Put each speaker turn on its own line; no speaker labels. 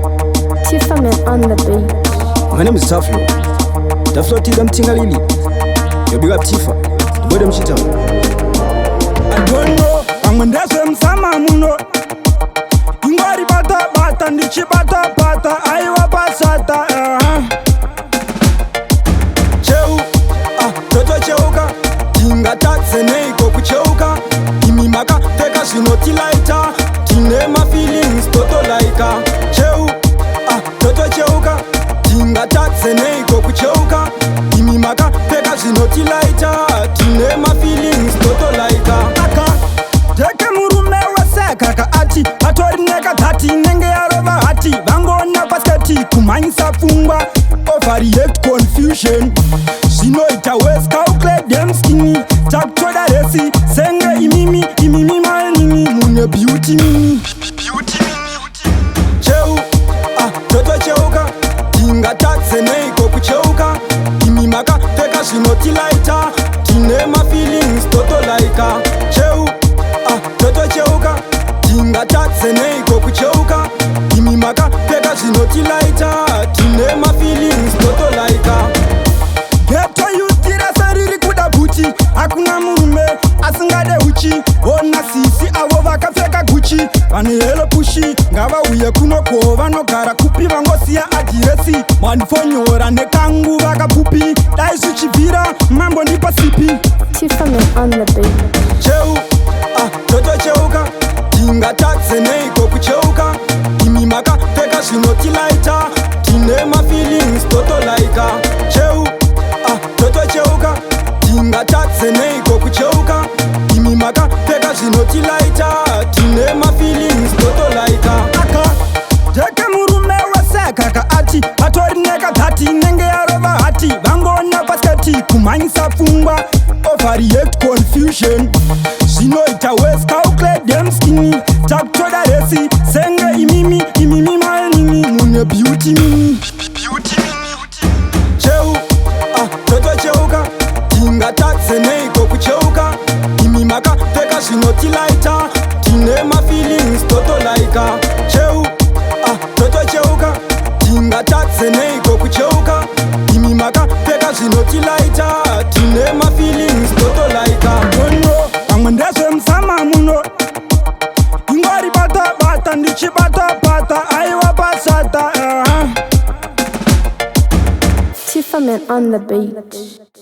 Tiffany on the beat.
My name is Taflo. Taflo Tiga Mtingalili. Yo big up Tifa. The boy them shit out.
I don't know. I'm when there's some sama muno. Ingwari bata ndichi bata aiwa pasata. Cheu, toto cheuka. Tinga takse neiko kucheuka. Imi maka teka shinoti laita. Tine ma feelings toto laika. Cheu, toto cheuka. Tinga takse neiko kucheuka. Imi maka teka shinoti laita. Tine ma feelings toto laika. Teke murume waseka ka ati atori neka tati nenge yarova hati vangona pasketi kumanyisa fungwa overreact confusion zinoita west calculate them skinny takutoda resi senge imimi manini mune beauty mini cheu toto cheuka tinga takse neiko kucheuka imi maka teka zvinoti laita tine ma feelings toto laika cheu toto cheuka tinga takse neiko kucheuka imi maka teka zvinoti laita tine ma feelings toto laika geto yutira sariri kuda buti hakuna murume asingade uchi ona sisi avo vakapfeka guchi vane helo pushi ngavauye kunoko vanogara kupi vangosiya adiresi manifonyora nekangu vakapupi dai zvichibvira mambo ndipa sipi
Tiffany on the beat.
cheu toto cheuka tinga takse neiko kucheuka imi maka teka zvinoti laita tine ma feelings toto laika cheu toto cheuka tinga takse neiko kucheuka imi maka teka zvinoti laita tine ma feelings toto laika teke murume waseka ka ati atori neka tati nenge yarova hati vangona pasketi kumanyisa fungwa overreact confusion zinoita west calculate them skinny takutoda resi senge imimi manini mune beauty mini cheu toto cheuka tinga takse neiko kucheuka imi maka teka zvinoti laita tine ma feelings toto laika cheu toto cheuka tinga takse neiko kucheuka imi maka teka zvinoti laita tine ma feelings toto laika amwe ndezvemsama muno ingwari bata ndichi bata aiwa pasata
Tiffany on the beat.